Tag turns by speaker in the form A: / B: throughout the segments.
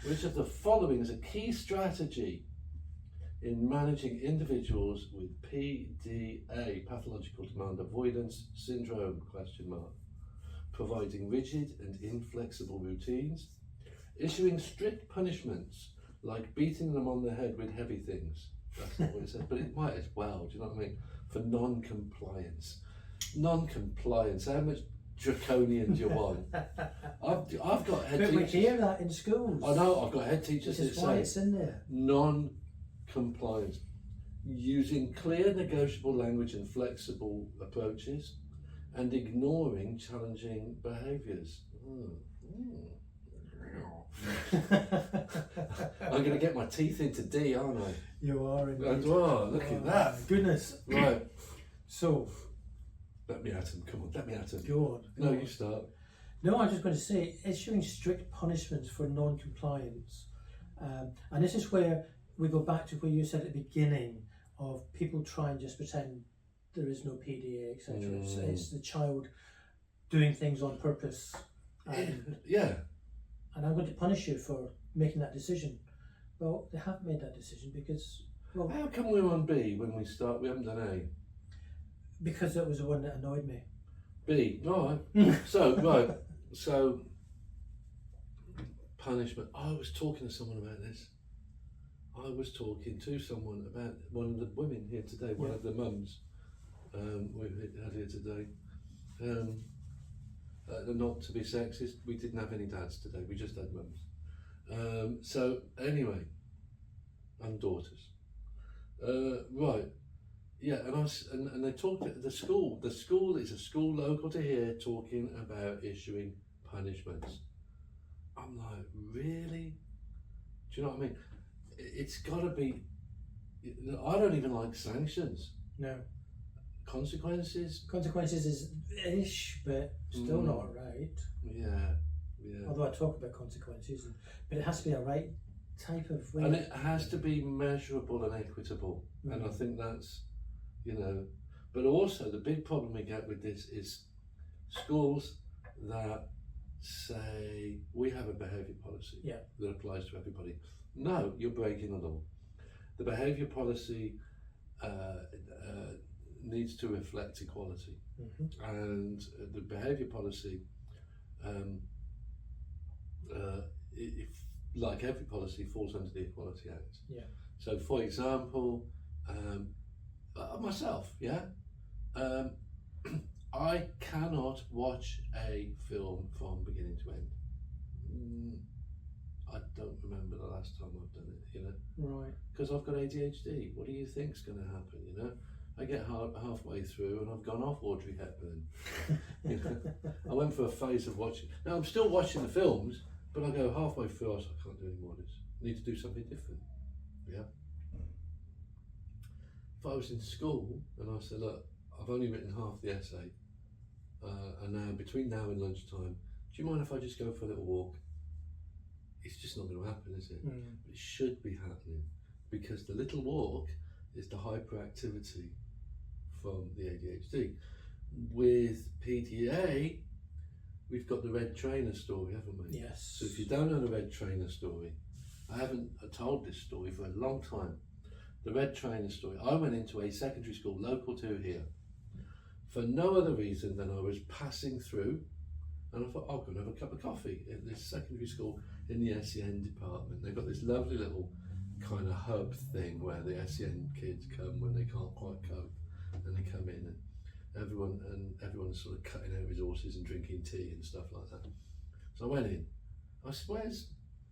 A: Which of the following is a key strategy in managing individuals with PDA, pathological demand avoidance syndrome, ? Providing rigid and inflexible routines, issuing strict punishments like beating them on the head with heavy things. That's not what it says, but it might as well, do you know what I mean? For non-compliance. Non-compliance, how much draconian do you want? I've got head teachers.
B: But we hear that in schools.
A: I know, I've got head teachers
B: Which is
A: that
B: why
A: say
B: it's in there.
A: non-compliance. Using clear negotiable language and flexible approaches, and ignoring challenging behaviours. I'm going to get my teeth into D, aren't I?
B: You are indeed.
A: Oh, look at that.
B: Goodness.
A: Right.
B: So.
A: Let me at him, come on, let me at him.
B: Go on.
A: No, you start.
B: No, I'm just going to say, issuing strict punishments for non-compliance. And this is where we go back to what you said at the beginning of people try and just pretend there is no PDA, etc. It's the child doing things on purpose.
A: Yeah.
B: And I'm going to punish you for making that decision. Well, they have made that decision because... Well,
A: how come we're on B when we start? We haven't done A.
B: Because that was the one that annoyed me.
A: B, all right. So, punishment. I was talking to someone about this. I was talking to someone about one of the women here today, one of the mums we had here today. Not to be sexist, we didn't have any dads today, we just had mums. So anyway, and daughters. Right, yeah, and they talked at the school. The school is a school local to here talking about issuing punishments. I'm like, really? Do you know what I mean? It's got to be. I don't even like sanctions.
B: No.
A: Consequences.
B: Consequences is ish, but still not right.
A: Yeah.
B: Although I talk about consequences, but it has to be a right type of way.
A: And it has to be measurable and equitable. And I think that's, but also the big problem we get with this is schools that say we have a behaviour policy that applies to everybody. No, you're breaking the law. The behaviour policy needs to reflect equality, and the behaviour policy, if, like every policy, falls under the Equality Act.
B: Yeah.
A: So, for example, myself, I cannot watch a film from beginning to end. I don't remember the last time I've done it,
B: Right.
A: Because I've got ADHD. What do you think's going to happen, I get halfway through and I've gone off Audrey Hepburn. I went for a phase of watching. Now I'm still watching the films, but I go halfway through, I can't do any more of this. I need to do something different. Yeah. If I was in school and I said, look, I've only written half the essay, and now between now and lunchtime, do you mind if I just go for a little walk? It's just not going to happen, is it? It should be happening, because the little walk is the hyperactivity from the ADHD. With PDA, we've got the red trainer story, haven't we?
B: Yes.
A: So if you don't know the red trainer story, I haven't told this story for a long time. The red trainer story. I went into a secondary school local to here for no other reason than I was passing through, and I thought, I'll go and have a cup of coffee at this secondary school in the SEN department. They've got this lovely little kind of hub thing where the SEN kids come when they can't quite cope, and they come in, and everyone's sort of cutting out resources and drinking tea and stuff like that. So I went in. I said, where's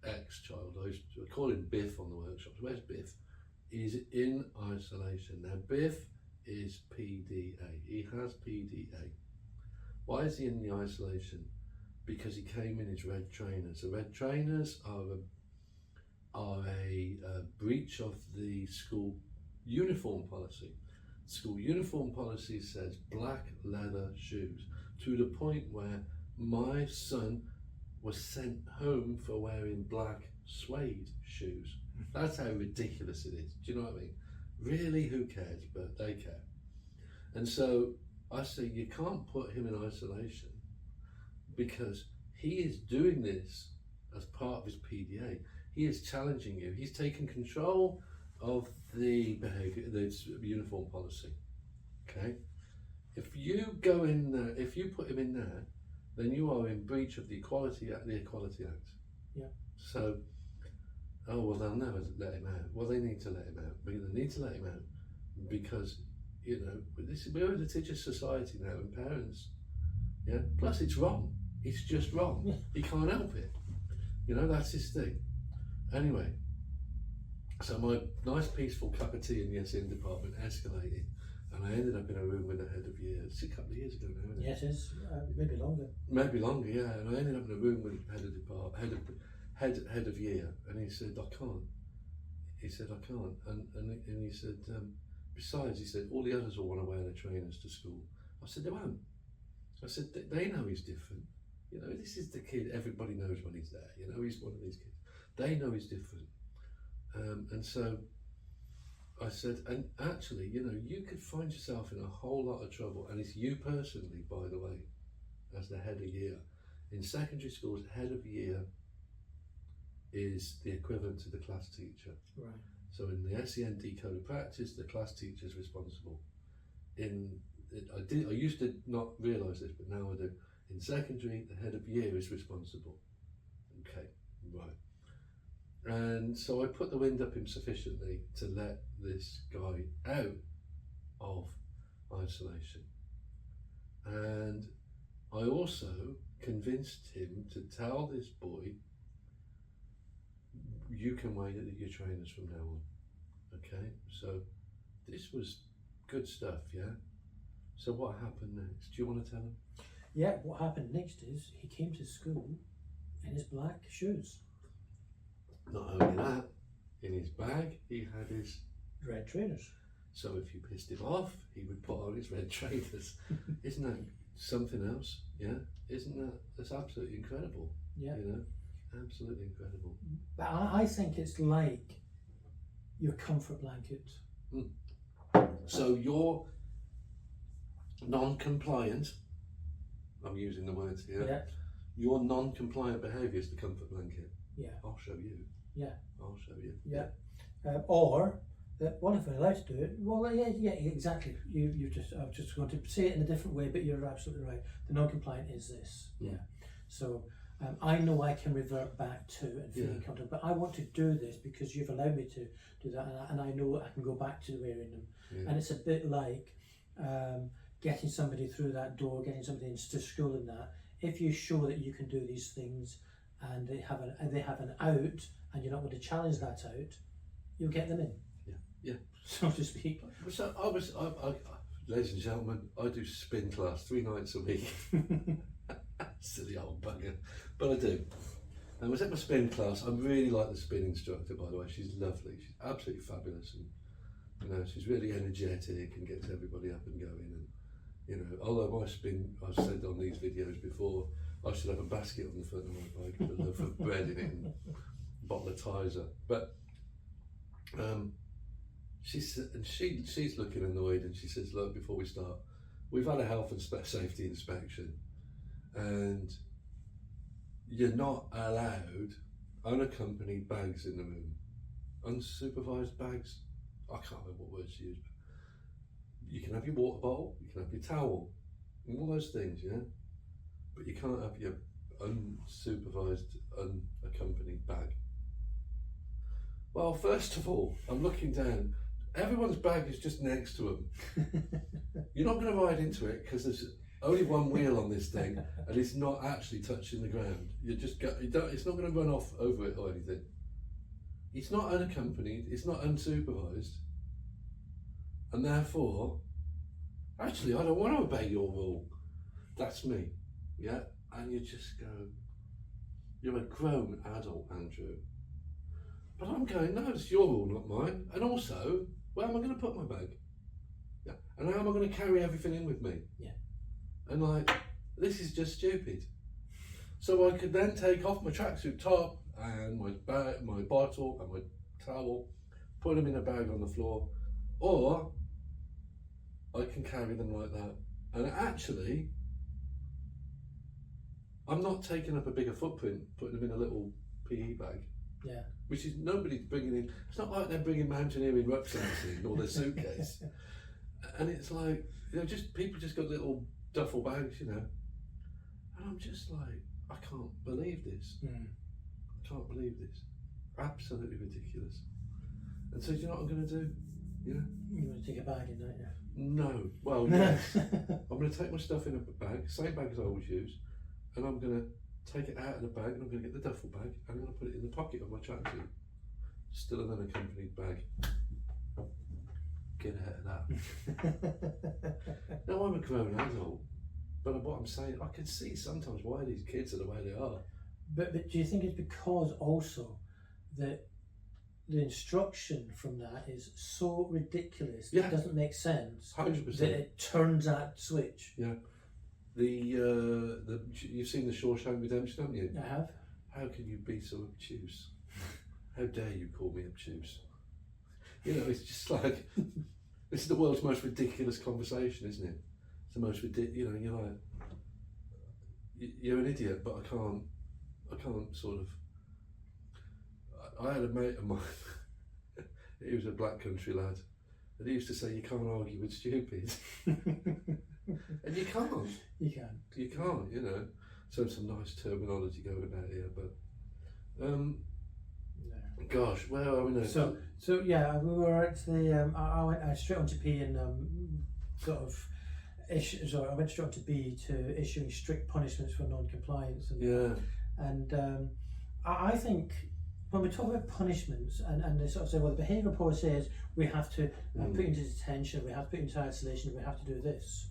A: X child? I used to call him Biff on the workshops. Where's Biff? He's in isolation. Now Biff is PDA. He has PDA. Why is he in the isolation? Because he came in his red trainers. The red trainers are a breach of the school uniform policy. School uniform policy says black leather shoes, to the point where my son was sent home for wearing black suede shoes. That's how ridiculous it is. Do you know what I mean? Really, who cares? But they care. And so I say you can't put him in isolation, because he is doing this as part of his PDA. He is challenging you. He's taking control of the behaviour, the uniform policy. Okay? If you go in there, if you put him in there, then you are in breach of the Equality Act.
B: Yeah.
A: So, oh well, they'll never let him out. Well, they need to let him out. But they need to let him out because, you know, we're a litigious society now, and parents, yeah. Plus, it's wrong. It's just wrong.
B: Yeah.
A: He can't help it. You know, that's his thing. Anyway, so my nice peaceful cup of tea in the SEN department escalated, and I ended up in a room with the head of year. It's a couple of years ago now, isn't it?
B: Yes, it is. Maybe longer.
A: Maybe longer, yeah. And I ended up in a room with the head of year, and he said, I can't. He said, I can't. And he said, besides, he said, all the others will want to wear their trainers to school. I said, they won't. I said, they know he's different. You know, this is the kid, everybody knows when he's there. You know, he's one of these kids. They know he's different. And so I said, and actually, you know, you could find yourself in a whole lot of trouble, and it's you personally, by the way, as the head of year. In secondary schools, head of year is the equivalent to the class teacher.
B: Right.
A: So in the SEND code of practice, the class teacher is responsible. I used to not realise this, but now I do. In secondary, the head of year is responsible. Okay, right. And so I put the wind up him sufficiently to let this guy out of isolation. And I also convinced him to tell this boy, you can wear your trainers from now on. Okay, so this was good stuff, yeah? So what happened next? Do you want to tell him?
B: Yeah, what happened next is he came to school in his black shoes.
A: Not only that, in his bag he had his
B: red trainers.
A: So if you pissed him off, he would put on his red trainers. Isn't that something else? Yeah, that's absolutely incredible.
B: Yeah,
A: you know, absolutely incredible.
B: But I think it's like your comfort blanket.
A: So you're non-compliant. I'm using the words here.
B: Yeah.
A: Your non-compliant behaviour is the comfort blanket.
B: Yeah.
A: I'll show you.
B: Yeah.
A: I'll show you.
B: Yeah. Or well, if we're allowed to do it, well, yeah, exactly. I was just going to say it in a different way, but you're absolutely right. The non-compliant is this. Yeah. So I know I can revert back to and feel comfortable, but I want to do this because you've allowed me to do that, and I know I can go back to wearing them. Yeah. And it's a bit like getting somebody through that door, getting somebody into school and that. If you show that you can do these things, and they have an out, and you're not going to challenge that out, you'll get them in.
A: Yeah.
B: So to speak.
A: So I, ladies and gentlemen, I do spin class 3 nights a week. Silly old bugger, but I do. And I was at my spin class. I really like the spin instructor, by the way. She's lovely. She's absolutely fabulous, and you know, she's really energetic and gets everybody up and going. And you know, although my spin, I've said on these videos before, I should have a basket on the front of my bike with a loaf of bread in it and a bottle of Tizer. But she's looking annoyed, and she says, look, before we start, we've had a health and safety inspection, and you're not allowed unaccompanied bags in the room. Unsupervised bags, I can't remember what words she used. You can have your water bottle, you can have your towel, and all those things, yeah? But you can't have your unsupervised, unaccompanied bag. Well, first of all, I'm looking down. Everyone's bag is just next to them. You're not going to ride into it because there's only one wheel on this thing, and it's not actually touching the ground. It's not going to run off over it or anything. It's not unaccompanied. It's not unsupervised, and therefore, actually, I don't want to obey your rule. That's me, yeah. And you just go, you're a grown adult, Andrew. But I'm going, no, it's your rule, not mine. And also, where am I going to put my bag? Yeah. And how am I going to carry everything in with me?
B: Yeah.
A: And like, this is just stupid. So I could then take off my tracksuit top and my bag, my bottle and my towel, put them in a bag on the floor, or I can carry them like that. And actually, I'm not taking up a bigger footprint, putting them in a little PE bag.
B: Yeah.
A: Which is nobody's bringing in. It's not like they're bringing mountaineering rucksacks in or their suitcase. And it's like, just people just got little duffel bags, And I'm just like, I can't believe this. I can't believe this. Absolutely ridiculous. And so, do you know what I'm going to do?
B: You want to take a bag in, don't you?
A: No. Well, yes. I'm going to take my stuff in a bag, same bag as I always use, and I'm going to take it out of the bag, and I'm going to get the duffel bag, and I'm going to put it in the pocket of my tracksuit. Still an unaccompanied bag. Get out of that. No, I'm a grown adult, but what I'm saying, I can see sometimes why these kids are the way they are.
B: But do you think it's because also that the instruction from that is so ridiculous, it doesn't make sense,
A: 100%.
B: that it turns that switch?
A: Yeah. You've seen the Shawshank Redemption, haven't you?
B: I have.
A: How can you be so obtuse? How dare you call me obtuse? It's just like, this is the world's most ridiculous conversation, isn't it? It's the most ridiculous, you're like, you're an idiot, but I can't sort of, I had a mate of mine, he was a black country lad, and he used to say, you can't argue with stupid. And you can't.
B: You can.
A: You can't, So some nice terminology going about here, but, gosh, where are we now?
B: So yeah, we were at the, I went straight on to P and I went straight on to B to issuing strict punishments for non-compliance. And I think when we talk about punishments and they sort of say, well, the behavioural policy says we have to put you into detention, we have to put you into isolation, we have to do this.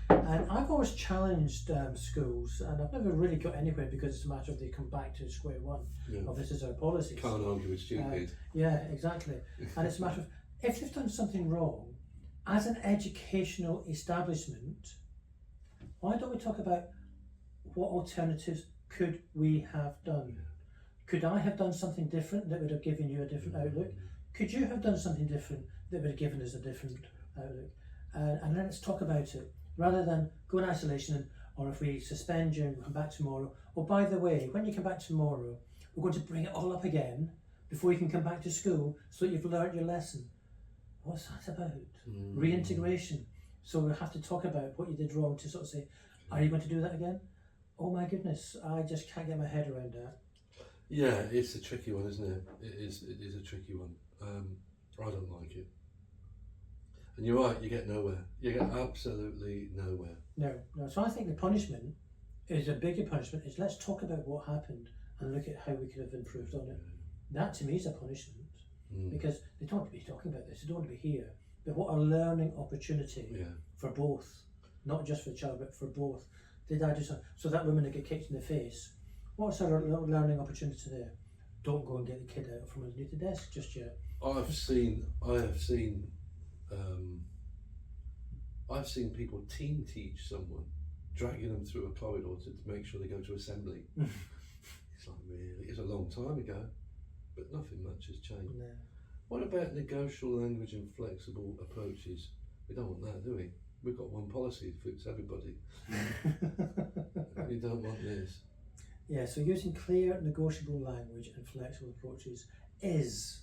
B: And I've always challenged schools, and I've never really got anywhere because it's a matter of they come back to square one of this is our policy.
A: Can't argue with stupid.
B: Yeah, exactly. And it's a matter of, if they've done something wrong, as an educational establishment, why don't we talk about what alternatives could we have done? Could I have done something different that would have given you a different outlook? Could you have done something different that would have given us a different outlook? And let's talk about it, rather than go in isolation, or if we suspend you and come back tomorrow, or by the way, when you come back tomorrow, we're going to bring it all up again before you can come back to school so that you've learnt your lesson. What's that about? Reintegration. So we have to talk about what you did wrong to sort of say, are you going to do that again? Oh my goodness, I just can't get my head around that.
A: Yeah, it's a tricky one, isn't it? It is a tricky one. I don't like it. And you're right, you get nowhere. You get absolutely nowhere.
B: No. So I think the punishment is a bigger punishment, is let's talk about what happened and look at how we could have improved on it. That to me is a punishment, because they don't want to be talking about this, they don't want to be here. But what a learning opportunity for both, not just for the child, but for both. Did I do something? So that woman that get kicked in the face, what's our learning opportunity there? Don't go and get the kid out from underneath the desk just yet.
A: I've seen people team teach someone, dragging them through a corridor to make sure they go to assembly. It's like, really? It's a long time ago, but nothing much has changed.
B: No.
A: What about negotiable language and flexible approaches? We don't want that, do we? We've got one policy that fits everybody. We don't want this.
B: Yeah, so using clear, negotiable language and flexible approaches is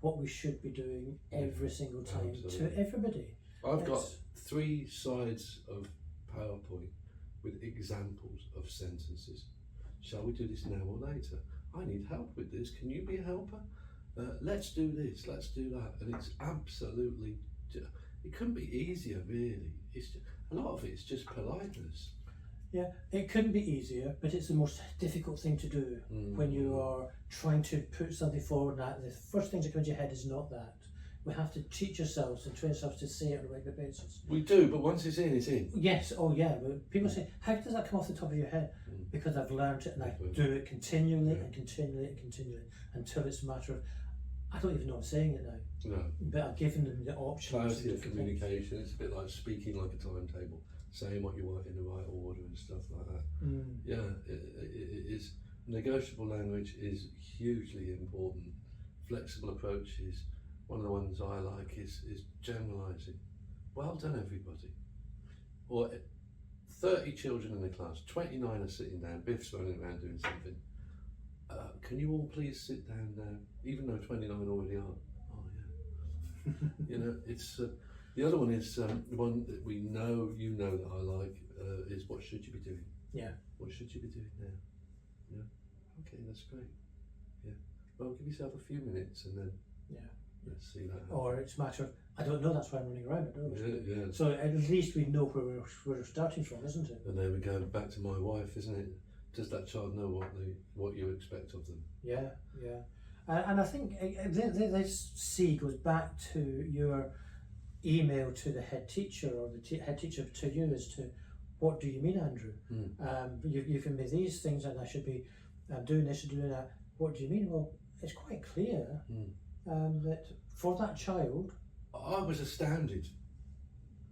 B: what we should be doing every single time to everybody.
A: I've got 3 sides of PowerPoint with examples of sentences. Shall we do this now or later? I need help with this. Can you be a helper? Let's do this, let's do that. And it's absolutely, it couldn't be easier, really. It's just, a lot of it's just politeness.
B: Yeah, it couldn't be easier, but it's the most difficult thing to do when you are trying to put something forward. That the first thing that comes to your head is not that. We have to teach ourselves and train ourselves to say it on a regular basis.
A: We do, but once it's in, it's in.
B: Yes, oh yeah. But people say, how does that come off the top of your head? Because I've learned it and I do it continually and continually and continually until it's a matter of, I don't even know I'm saying it now.
A: No.
B: But I've given them the option.
A: Clarity of communication. It's a bit like speaking like a timetable, saying what you want in the right order and stuff like that. Yeah, it is. Negotiable language is hugely important. Flexible approaches. One of the ones I like is generalising. Well done, everybody. Or 30 children in the class, 29 are sitting down, Biff's running around doing something. can you all please sit down now? Even though 29 already are. Oh yeah. You know, it's the other one is the one that we know, you know, that I like is what should you be doing?
B: Yeah.
A: What should you be doing now? Yeah. Okay, that's great. Yeah. Well, give yourself a few minutes and then let's see that happen.
B: Or it's a matter of, I don't know, that's why I'm running around. I don't know.
A: Yeah.
B: So at least we know where we're starting from, isn't it?
A: And there we go, back to my wife, isn't it? Does that child know what you expect of them?
B: Yeah. And I think this C goes back to your email to the head teacher, or the head teacher to you, as to what do you mean, Andrew? You've given me these things and I should be doing this and doing that. What do you mean? Well, it's quite clear that for that child...
A: I was astounded.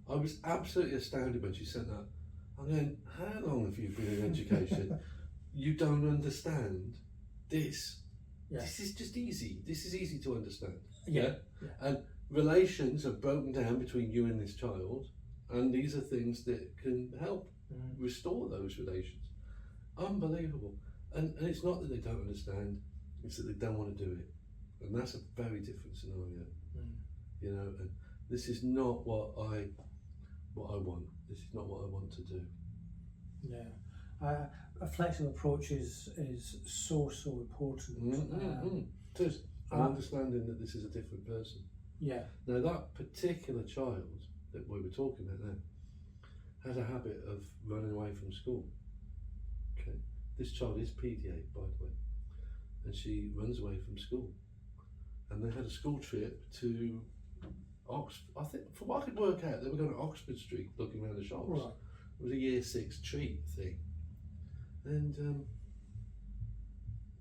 A: I was absolutely astounded when she sent that. I'm going, how long have you been in education? You don't understand this.
B: Yeah.
A: This is just easy. This is easy to understand.
B: Yeah.
A: And relations are broken down between you and this child, and these are things that can help restore those relations. Unbelievable. And it's not that they don't understand, it's that they don't want to do it. And that's a very different scenario. You know, and this is not what I want. This is not what I want to do.
B: Yeah. A flexible approach is so important.
A: It is. And understanding that this is a different person.
B: Yeah.
A: Now that particular child that we were talking about there has a habit of running away from school. Okay. This child is PDA, by the way, and she runs away from school. And they had a school trip to Oxford. I think, from what I could work out, they were going to Oxford Street looking around the shops.
B: Right.
A: It was a year 6 treat thing. And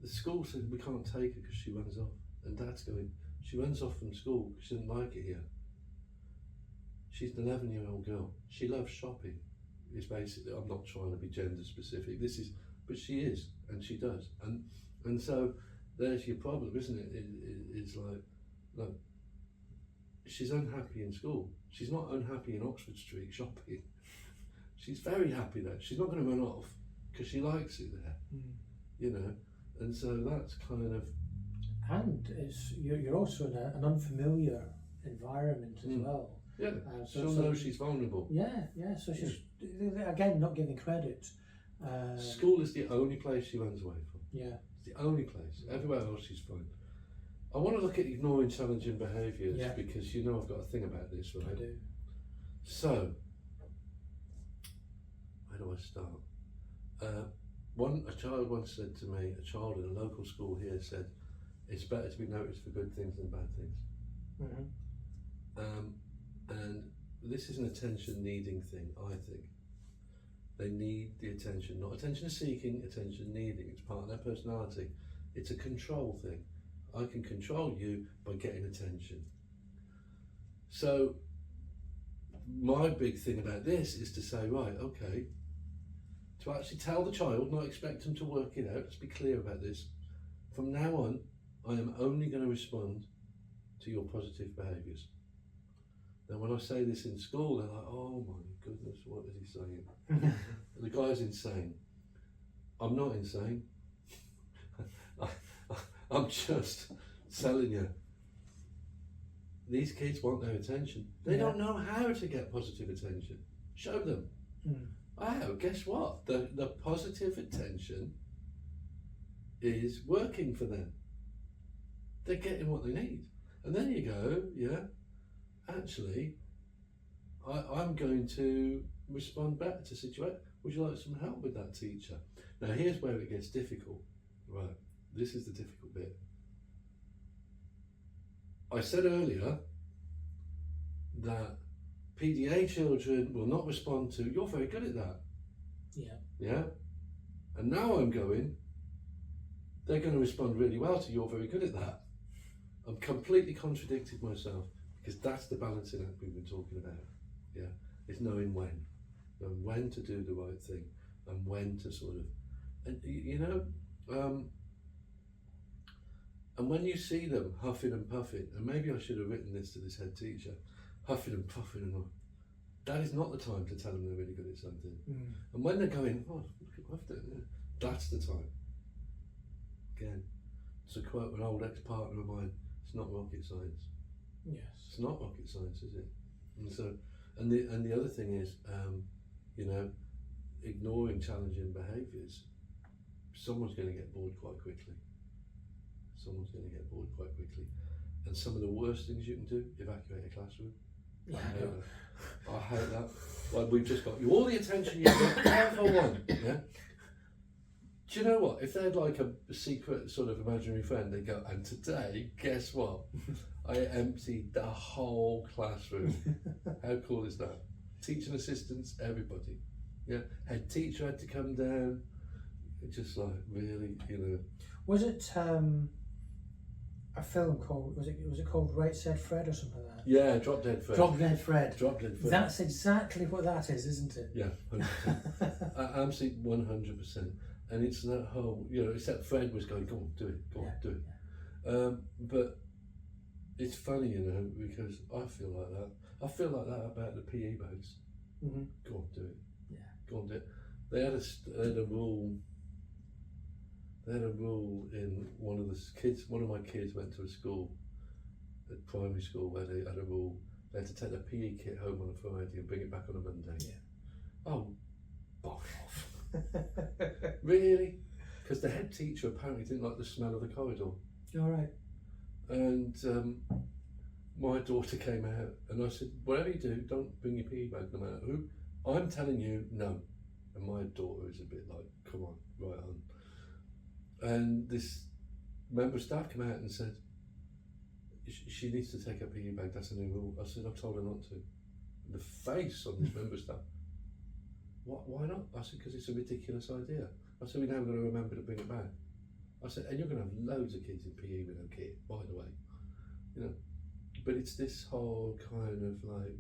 A: the school said, we can't take her because she runs off. And Dad's going, she runs off from school because she doesn't like it here. She's an 11-year-old girl. She loves shopping. It's basically, I'm not trying to be gender specific. But she is, and she does. And so there's your problem, isn't it? It's like, look, she's unhappy in school. She's not unhappy in Oxford Street shopping. She's very happy there. She's not going to run off because she likes it there, you know. And so that's kind of.
B: And you're also in an unfamiliar environment as well.
A: Yeah, she'll know she's vulnerable.
B: Yeah. So she's again not giving credit.
A: School is the only place she runs away from.
B: Yeah,
A: it's the only place. Everywhere else she's fine. I want to look at ignoring challenging behaviours because you know I've got a thing about this, right?
B: I do.
A: So, where do I start? A child once said to me, a child in a local school here said, it's better to be noticed for good things than bad things. And this is an attention needing thing, I think. They need the attention, not attention seeking, attention needing. It's part of their personality. It's a control thing. I can control you by getting attention. So my big thing about this is to say, right, okay, to actually tell the child, not expect them to work it out, let's be clear about this. From now on, I am only going to respond to your positive behaviours. Now when I say this in school, they're like, oh my goodness, what is he saying? The guy's insane. I'm not insane. I'm just telling you. These kids want their attention. They don't know how to get positive attention. Show them. Oh, guess what? The positive attention is working for them. They're getting what they need. And then you go, actually, I'm going to respond better to situation. Would you like some help with that, teacher? Now here's where it gets difficult. Right, this is the difficult bit. I said earlier that PDA children will not respond to, you're very good at that. Yeah? And now I'm going, they're going to respond really well to, you're very good at that. I'm completely contradicted myself because that's the balancing act we've been talking about. Yeah, it's knowing when to do the right thing and when to sort of, and you know, and when you see them huffing and puffing, and maybe I should have written this to this head teacher, huffing and puffing and all, that is not the time to tell them they're really good at something. And when they're going, oh, look at what I've done, that's the time. again, to quote an old ex-partner of mine, it's not rocket science.
B: Yes.
A: It's not rocket science, is it? And so, and the other thing is, you know, ignoring challenging behaviours, someone's going to get bored quite quickly. Someone's going to get bored quite quickly. And some of the worst things you can do, evacuate a classroom.
B: Yeah,
A: I hate that. Like, we've just got you all the attention you get ever want. Yeah. Do you know what? If they had like a secret sort of imaginary friend, they go, and today, guess what? I emptied the whole classroom. How cool is that? Teaching assistants, everybody. Yeah. Head teacher had to come down. It just like really, you know.
B: Was it a film called, was it called Right Said Fred or something like that?
A: Yeah, Drop Dead Fred.
B: Drop Dead Fred.
A: Drop Dead Fred.
B: That's exactly what that is, isn't it?
A: Yeah, 100%. Absolutely 100%. And it's that whole, you know, except Fred was going, go on, do it, go on, do it. Yeah. But it's funny, you know, because I feel like that. I feel like that about the PE bags.
B: Mm-hmm.
A: Go on, do it.
B: Yeah.
A: Go on, do it. They had a rule. They had a rule in one of my kids went to a school, a primary school, where they had a rule. They had to take their PE kit home on a Friday and bring it back on a Monday. Yeah. Oh, bog off. Really? Because the head teacher apparently didn't like the smell of the corridor.
B: All right.
A: And my daughter came out and I said, whatever you do, don't bring your PE bag no matter who. I'm telling you, no. And my daughter is a bit like, come on, right on. And this member of staff came out and said, she needs to take her PE bag, that's a new rule. I said, I've told her not to. And the face on this member of staff, why not? I said, because it's a ridiculous idea. I said, we're now going to remember to bring it back. I said, and you're going to have loads of kids in PE with no kit, by the way. You know, but it's this whole kind of like,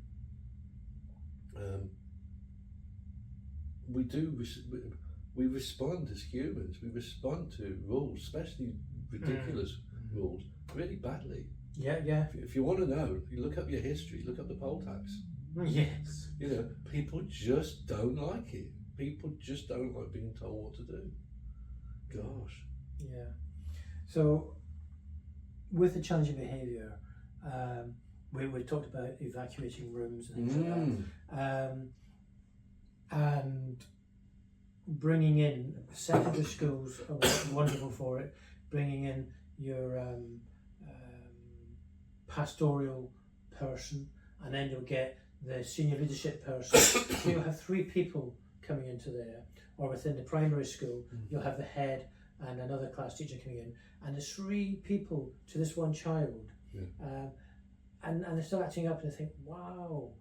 A: we respond as humans, we respond to rules, especially ridiculous rules, really badly.
B: Yeah, yeah.
A: If you want to know, you look up your history, look up the poll tax.
B: Yes.
A: You know, people just don't like it. People just don't like being told what to do. Gosh.
B: Yeah. So, with the challenging behaviour, we talked about evacuating rooms and things like that. And bringing in secondary schools are wonderful for it. Bringing in your pastoral person, and then you'll get the senior leadership person. So you'll have 3 people coming into there, or within the primary school, you'll have the head and another class teacher coming in, and there's 3 people to this one child. Yeah. And they're still acting up, and they think, wow,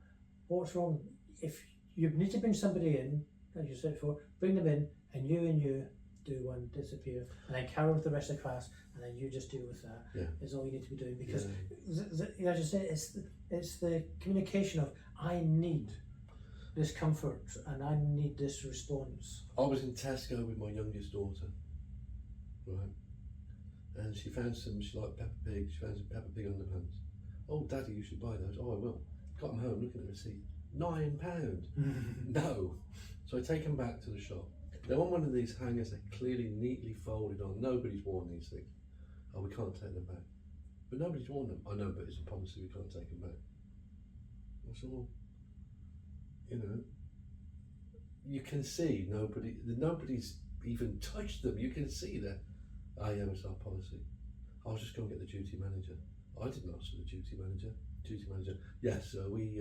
B: what's wrong? If you need to bring somebody in, as you said before, bring them in, and you do one disappear, and then carry on with the rest of the class, and then you just deal with that. Yeah. Is all you need to be doing, because as you say, it's the communication of, I need this comfort and I need this response.
A: I was in Tesco with my youngest daughter, right, and she liked Peppa Pig, she found some Peppa Pig underpants. Oh, Daddy, you should buy those. Oh, I will. Got them home, looking at the receipt, £9. No. So I take them back to the shop. They're on one of these hangers, they're clearly neatly folded on. Nobody's worn these things. Oh, we can't take them back. But nobody's worn them. I know, but it's a policy, we can't take them back. I said, well, you know, you can see nobody's even touched them. You can see that, it's our policy. I was just going to get the duty manager. I didn't ask for the duty manager. Duty manager, yes, we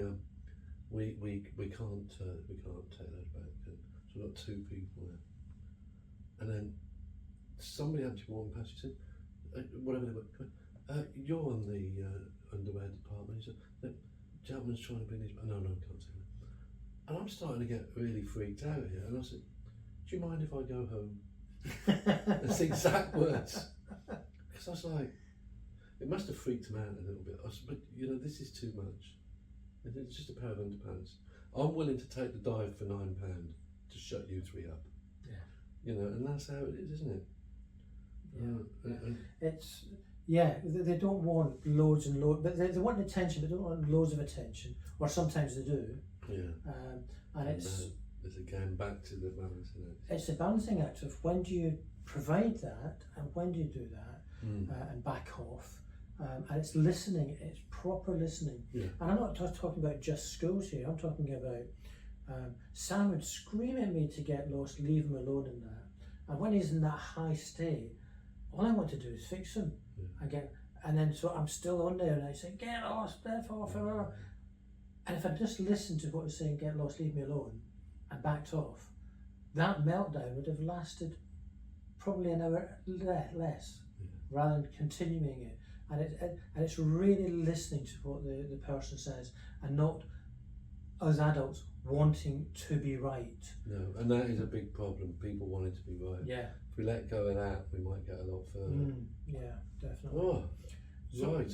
A: can't take those back. So we've got 2 people there. And then somebody actually walked past, she said, whatever they were, you're on the underwear department. He said, the gentleman's trying to bring his, no, I can't say that. And I'm starting to get really freaked out here. And I said, do you mind if I go home? That's the exact words. Because I was like, it must have freaked him out a little bit. I said, but you know, this is too much. It's just a pair of underpants. I'm willing to take the dive for £9 to shut you 3 up. Yeah. You know, and that's how it is, isn't it? Yeah.
B: They don't want loads and loads, but they want attention, but they don't want loads of attention, or sometimes they do.
A: Yeah.
B: And it's
A: again back to the balance, isn't it?
B: It's a balancing act of when do you provide that, and when do you do that, and back off. And it's listening, it's proper listening.
A: Yeah.
B: And I'm not just talking about just schools here, I'm talking about Sam would scream at me to get lost, leave him alone in that. And when he's in that high state, all I want to do is fix him. And then so I'm still on there and I say, get lost, therefore, forever. And if I just listened to what was saying, get lost, leave me alone, and backed off, that meltdown would have lasted probably an hour less, rather than continuing it. And it's really listening to what the person says, and not us adults wanting to be right.
A: No, and that is a big problem, people wanting to be right.
B: Yeah.
A: If we let go of that, we might get a lot further.
B: Yeah, definitely.
A: Oh,
B: So,
A: right.